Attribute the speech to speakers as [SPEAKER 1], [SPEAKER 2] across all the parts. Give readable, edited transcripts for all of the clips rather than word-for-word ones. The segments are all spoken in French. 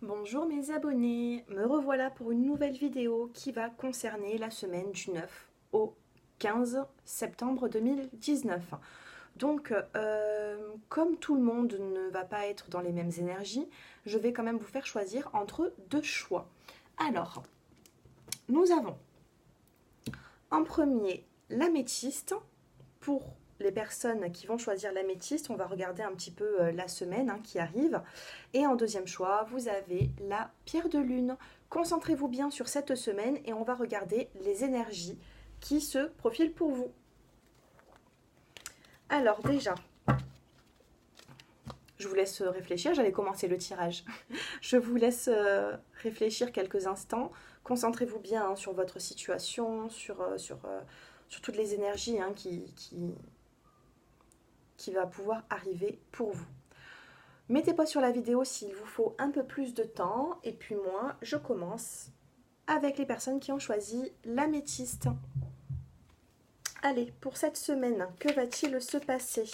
[SPEAKER 1] Bonjour mes abonnés, me revoilà pour une nouvelle vidéo qui va concerner la semaine du 9 au 15 septembre 2019. Donc, comme tout le monde ne va pas être dans les mêmes énergies, je vais quand même vous faire choisir entre deux choix. Alors, nous avons en premier l'améthyste. Pour les personnes qui vont choisir l'améthyste, on va regarder un petit peu la semaine qui arrive. Et en deuxième choix, vous avez la pierre de lune. Concentrez-vous bien sur cette semaine et on va regarder les énergies qui se profilent pour vous. Alors déjà, je vous laisse réfléchir, j'allais commencer le tirage. Je vous laisse réfléchir quelques instants. Concentrez-vous bien sur votre situation, sur toutes les énergies qui va pouvoir arriver pour vous. Mettez pas sur la vidéo s'il vous faut un peu plus de temps. Et puis moi, je commence avec les personnes qui ont choisi l'améthyste. Allez, pour cette semaine, que va-t-il se passer?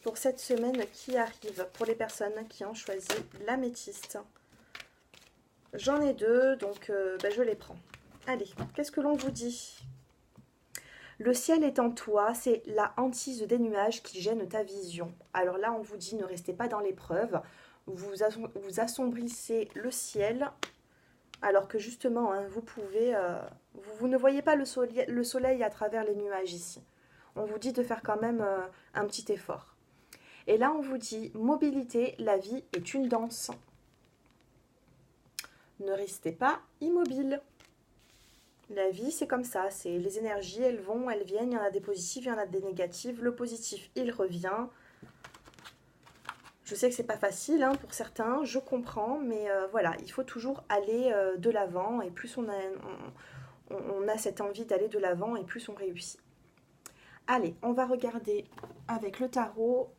[SPEAKER 1] Pour cette semaine qui arrive, pour les personnes qui ont choisi l'améthyste. J'en ai deux, donc je les prends. Allez, qu'est-ce que l'on vous dit? Le ciel est en toi, c'est la hantise des nuages qui gêne ta vision. Alors là, on vous dit ne restez pas dans l'épreuve, vous assombrissez le ciel, alors que justement, vous pouvez, vous ne voyez pas le soleil à travers les nuages ici. On vous dit de faire quand même un petit effort. Et là, on vous dit mobilité, la vie est une danse. Ne restez pas immobile. La vie, c'est comme ça, c'est les énergies, elles vont, elles viennent, il y en a des positives, il y en a des négatives. Le positif, il revient. Je sais que c'est pas facile pour certains, je comprends, mais voilà, il faut toujours aller de l'avant et plus on a cette envie d'aller de l'avant et plus on réussit. Allez, on va regarder avec le tarot.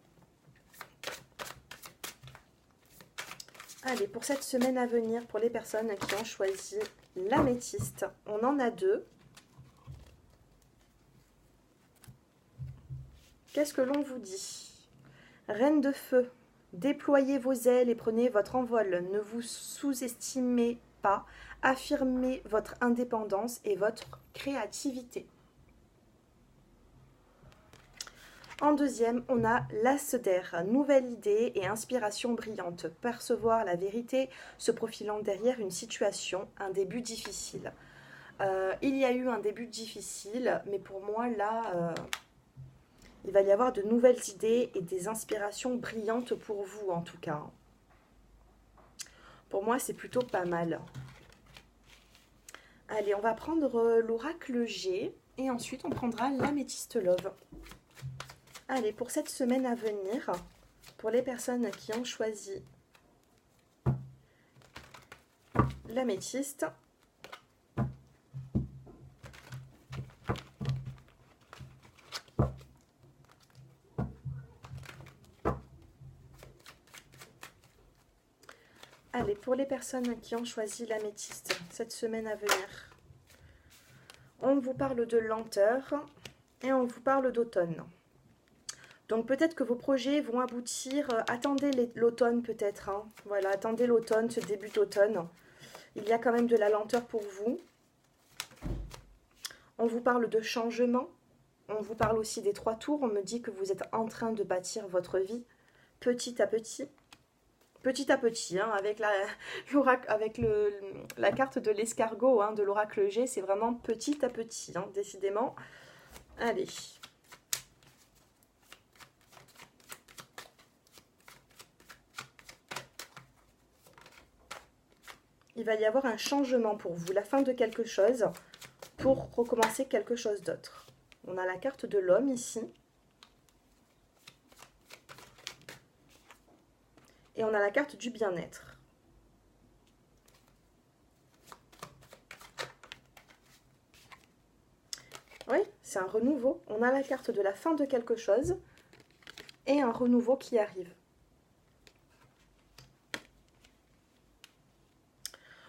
[SPEAKER 1] Allez, pour cette semaine à venir, pour les personnes qui ont choisi l'améthyste, on en a deux. Qu'est-ce que l'on vous dit? Reine de feu, déployez vos ailes et prenez votre envol. Ne vous sous-estimez pas. Affirmez votre indépendance et votre créativité. En deuxième, on a l'as d'air, nouvelle idée et inspiration brillante. Percevoir la vérité se profilant derrière une situation, un début difficile. Il y a eu un début difficile, mais pour moi, là, il va y avoir de nouvelles idées et des inspirations brillantes pour vous, en tout cas. Pour moi, c'est plutôt pas mal. Allez, on va prendre l'oracle G et ensuite on prendra l'améthyste love. Allez, pour cette semaine à venir, pour les personnes qui ont choisi l'améthyste, allez, pour les personnes qui ont choisi l'améthyste, cette semaine à venir, on vous parle de lenteur et on vous parle d'automne. Donc peut-être que vos projets vont aboutir, attendez l'automne peut-être, voilà, attendez l'automne, ce début d'automne. Il y a quand même de la lenteur pour vous. On vous parle de changement, on vous parle aussi des 3 tours, on me dit que vous êtes en train de bâtir votre vie petit à petit. Petit à petit, avec la carte de l'escargot de l'oracle G, c'est vraiment petit à petit, décidément. Allez. Il va y avoir un changement pour vous, la fin de quelque chose pour recommencer quelque chose d'autre. On a la carte de l'homme ici. Et on a la carte du bien-être. Oui, c'est un renouveau. On a la carte de la fin de quelque chose et un renouveau qui arrive.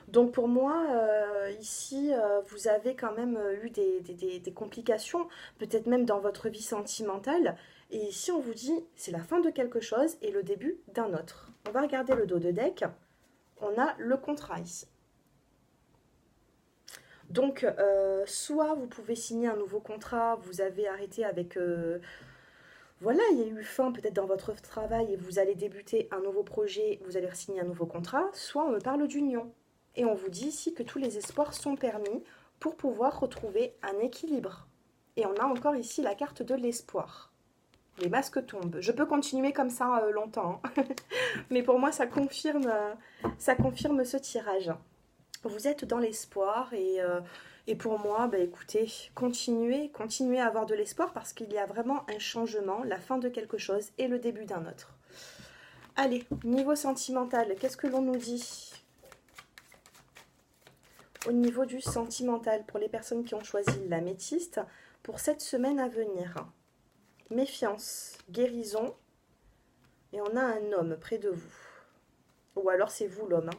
[SPEAKER 1] Donc pour moi, ici, vous avez quand même eu des complications, peut-être même dans votre vie sentimentale. Et ici, on vous dit, c'est la fin de quelque chose et le début d'un autre. On va regarder le dos de deck. On a le contrat ici. Donc, soit vous pouvez signer un nouveau contrat, vous avez arrêté avec... voilà, il y a eu fin peut-être dans votre travail et vous allez débuter un nouveau projet, vous allez signer un nouveau contrat, soit on me parle d'union. Et on vous dit ici que tous les espoirs sont permis pour pouvoir retrouver un équilibre. Et on a encore ici la carte de l'espoir. Les masques tombent. Je peux continuer comme ça longtemps, hein. Mais pour moi, ça confirme ce tirage. Vous êtes dans l'espoir et pour moi, bah, écoutez, continuez à avoir de l'espoir parce qu'il y a vraiment un changement, la fin de quelque chose et le début d'un autre. Allez, niveau sentimental, qu'est-ce que l'on nous dit? Au niveau du sentimental, pour les personnes qui ont choisi l'améthyste, pour cette semaine à venir, méfiance, guérison, et on a un homme près de vous. Ou alors c'est vous l'homme, hein.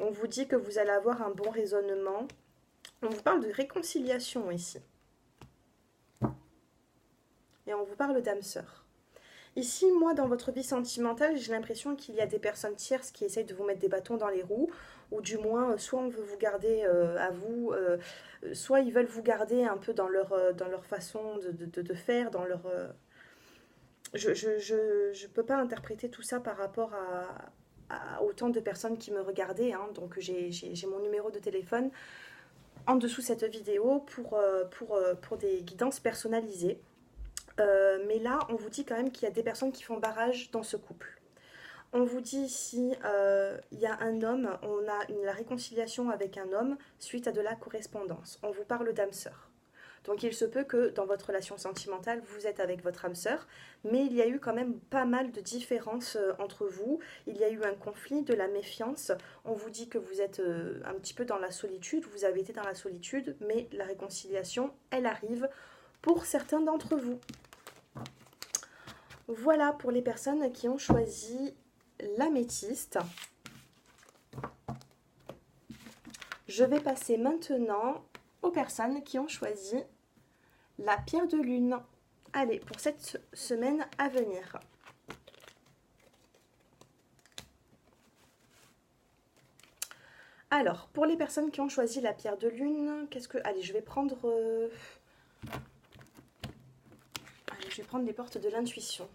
[SPEAKER 1] On vous dit que vous allez avoir un bon raisonnement. On vous parle de réconciliation ici. Et on vous parle d'âme sœur. Ici, moi, dans votre vie sentimentale, j'ai l'impression qu'il y a des personnes tierces qui essayent de vous mettre des bâtons dans les roues, ou du moins, soit on veut vous garder à vous, soit ils veulent vous garder un peu dans leur façon de faire, dans leur... Je peux pas interpréter tout ça par rapport à autant de personnes qui me regardaient, hein. Donc j'ai mon numéro de téléphone en dessous de cette vidéo pour des guidances personnalisées. Mais là, on vous dit quand même qu'il y a des personnes qui font barrage dans ce couple. On vous dit ici, il y a un homme, on a la réconciliation avec un homme suite à de la correspondance. On vous parle d'âme sœur. Donc il se peut que dans votre relation sentimentale, vous êtes avec votre âme sœur, mais il y a eu quand même pas mal de différences entre vous. Il y a eu un conflit, de la méfiance. On vous dit que vous êtes un petit peu dans la solitude, vous avez été dans la solitude, mais la réconciliation, elle arrive pour certains d'entre vous. Voilà pour les personnes qui ont choisi l'améthyste. Je vais passer maintenant aux personnes qui ont choisi la pierre de lune. Allez, pour cette semaine à venir. Alors, pour les personnes qui ont choisi la pierre de lune, qu'est-ce que... Allez, je vais prendre... Allez, je vais prendre les portes de l'intuition.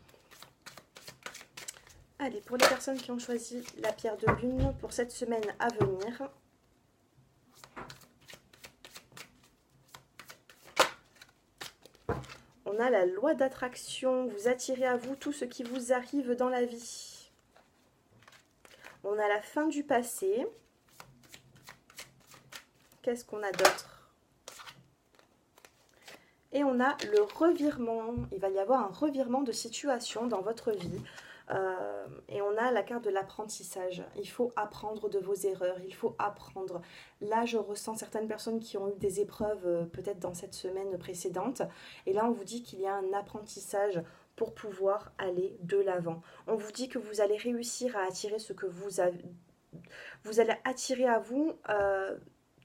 [SPEAKER 1] Allez, pour les personnes qui ont choisi la pierre de lune pour cette semaine à venir... On a la loi d'attraction, vous attirez à vous tout ce qui vous arrive dans la vie. On a la fin du passé. Qu'est-ce qu'on a d'autre? Et on a le revirement. Il va y avoir un revirement de situation dans votre vie. Et on a la carte de l'apprentissage. Il faut apprendre de vos erreurs, il faut apprendre. Là, je ressens certaines personnes qui ont eu des épreuves peut-être dans cette semaine précédente. Et là, on vous dit qu'il y a un apprentissage pour pouvoir aller de l'avant. On vous dit que vous allez réussir à attirer ce que vous avez. Vous allez attirer à vous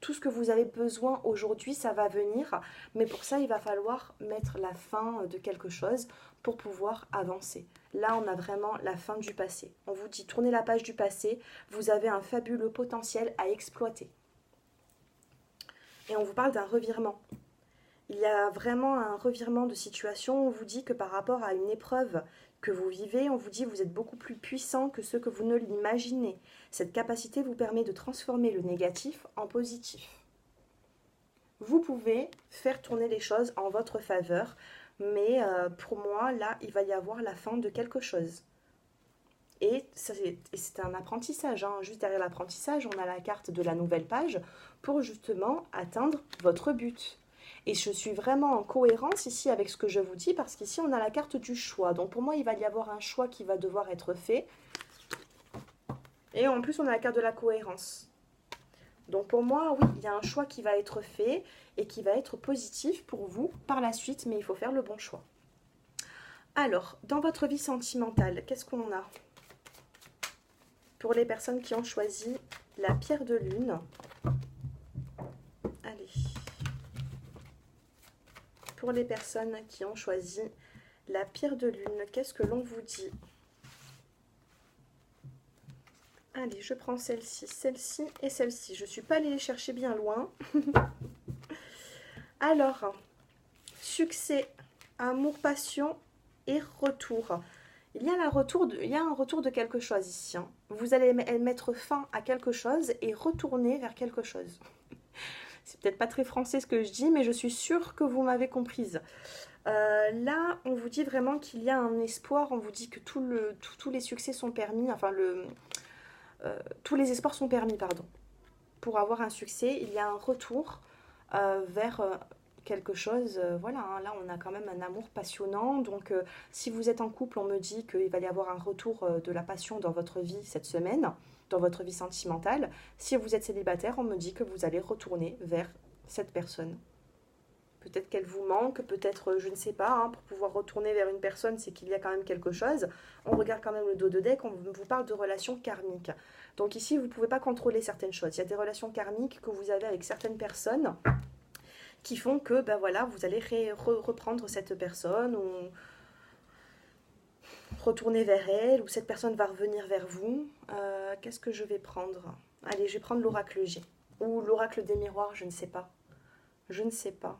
[SPEAKER 1] tout ce que vous avez besoin aujourd'hui, ça va venir. Mais pour ça, il va falloir mettre la fin de quelque chose pour pouvoir avancer. Là, on a vraiment la fin du passé. On vous dit, tournez la page du passé, vous avez un fabuleux potentiel à exploiter. Et on vous parle d'un revirement. Il y a vraiment un revirement de situation. On vous dit que par rapport à une épreuve que vous vivez, on vous dit que vous êtes beaucoup plus puissant que ce que vous ne l'imaginez. Cette capacité vous permet de transformer le négatif en positif. Vous pouvez faire tourner les choses en votre faveur, mais pour moi, là, il va y avoir la fin de quelque chose. Et c'est un apprentissage, hein. Juste derrière l'apprentissage, on a la carte de la nouvelle page pour justement atteindre votre but. Et je suis vraiment en cohérence ici avec ce que je vous dis, parce qu'ici, on a la carte du choix. Donc pour moi, il va y avoir un choix qui va devoir être fait. Et en plus, on a la carte de la cohérence. Donc pour moi, oui, il y a un choix qui va être fait et qui va être positif pour vous par la suite, mais il faut faire le bon choix. Alors, dans votre vie sentimentale, qu'est-ce qu'on a? Pour les personnes qui ont choisi la pierre de lune. Allez. Pour les personnes qui ont choisi la pierre de lune, qu'est-ce que l'on vous dit? Allez, je prends celle-ci et celle-ci. Je ne suis pas allée les chercher bien loin. Alors, succès, amour, passion et retour. Il y a un retour de quelque chose ici. Hein. Vous allez mettre fin à quelque chose et retourner vers quelque chose. C'est peut-être pas très français ce que je dis, mais je suis sûre que vous m'avez comprise. Là, on vous dit vraiment qu'il y a un espoir. On vous dit que tous les succès sont permis. Enfin, tous les espoirs sont permis, pardon. Pour avoir un succès, il y a un retour vers quelque chose. Voilà, hein, là, on a quand même un amour passionnant. Donc, si vous êtes en couple, on me dit qu'il va y avoir un retour de la passion dans votre vie cette semaine, dans votre vie sentimentale. Si vous êtes célibataire, on me dit que vous allez retourner vers cette personne. Peut-être qu'elle vous manque, peut-être, je ne sais pas, hein, pour pouvoir retourner vers une personne, c'est qu'il y a quand même quelque chose. On regarde quand même le dos de deck, on vous parle de relations karmiques. Donc ici, vous ne pouvez pas contrôler certaines choses. Il y a des relations karmiques que vous avez avec certaines personnes qui font que, ben voilà, vous allez reprendre cette personne ou retourner vers elle, ou cette personne va revenir vers vous. Qu'est-ce que je vais prendre? Allez, je vais prendre l'oracle G. Ou l'oracle des miroirs, je ne sais pas. Je ne sais pas.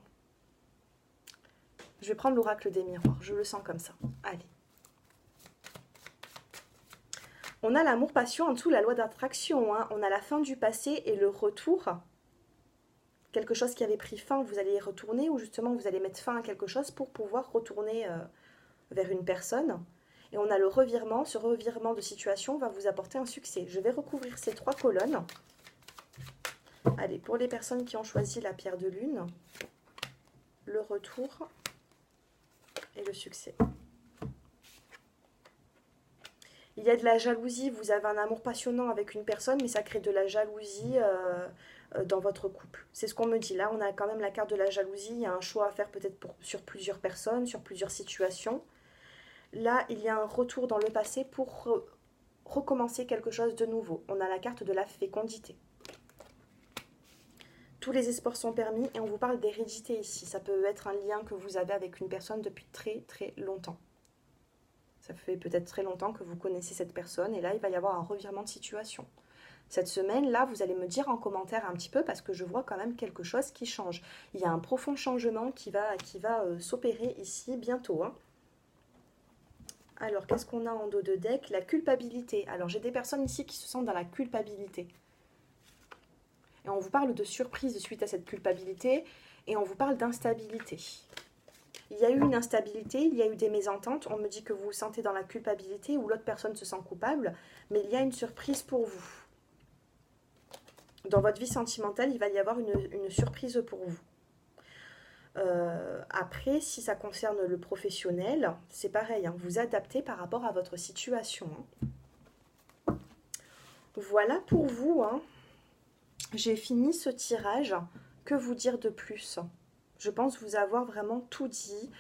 [SPEAKER 1] Je vais prendre l'oracle des miroirs, je le sens comme ça. Allez. On a l'amour-passion en dessous, la loi d'attraction. Hein. On a la fin du passé et le retour. Quelque chose qui avait pris fin, vous allez y retourner, ou justement vous allez mettre fin à quelque chose pour pouvoir retourner vers une personne. Et on a le revirement. Ce revirement de situation va vous apporter un succès. Je vais recouvrir ces 3 colonnes. Allez, pour les personnes qui ont choisi la pierre de lune, le retour et le succès. Il y a de la jalousie, vous avez un amour passionnant avec une personne, mais ça crée de la jalousie dans votre couple. C'est ce qu'on me dit. Là, on a quand même la carte de la jalousie. Il y a un choix à faire peut-être sur plusieurs personnes, sur plusieurs situations. Là, il y a un retour dans le passé pour recommencer quelque chose de nouveau. On a la carte de la fécondité. Tous les espoirs sont permis et on vous parle d'hérédité ici. Ça peut être un lien que vous avez avec une personne depuis très très longtemps. Ça fait peut-être très longtemps que vous connaissez cette personne et là, il va y avoir un revirement de situation. Cette semaine, là, vous allez me dire en commentaire un petit peu parce que je vois quand même quelque chose qui change. Il y a un profond changement qui va s'opérer ici bientôt. Hein. Alors, qu'est-ce qu'on a en dos de deck? La culpabilité. Alors, j'ai des personnes ici qui se sentent dans la culpabilité. Et on vous parle de surprise suite à cette culpabilité et on vous parle d'instabilité. Il y a eu une instabilité, il y a eu des mésententes. On me dit que vous vous sentez dans la culpabilité ou l'autre personne se sent coupable, mais il y a une surprise pour vous. Dans votre vie sentimentale, il va y avoir une surprise pour vous. Après, si ça concerne le professionnel, c'est pareil, hein, vous adaptez par rapport à votre situation. Hein. Voilà pour vous. Hein. J'ai fini ce tirage. Que vous dire de plus? Je pense vous avoir vraiment tout dit.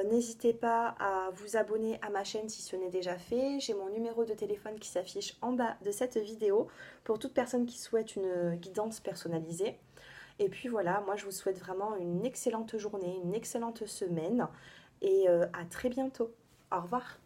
[SPEAKER 1] N'hésitez pas à vous abonner à ma chaîne si ce n'est déjà fait. J'ai mon numéro de téléphone qui s'affiche en bas de cette vidéo pour toute personne qui souhaite une guidance personnalisée. Et puis voilà, moi je vous souhaite vraiment une excellente journée, une excellente semaine et à très bientôt. Au revoir.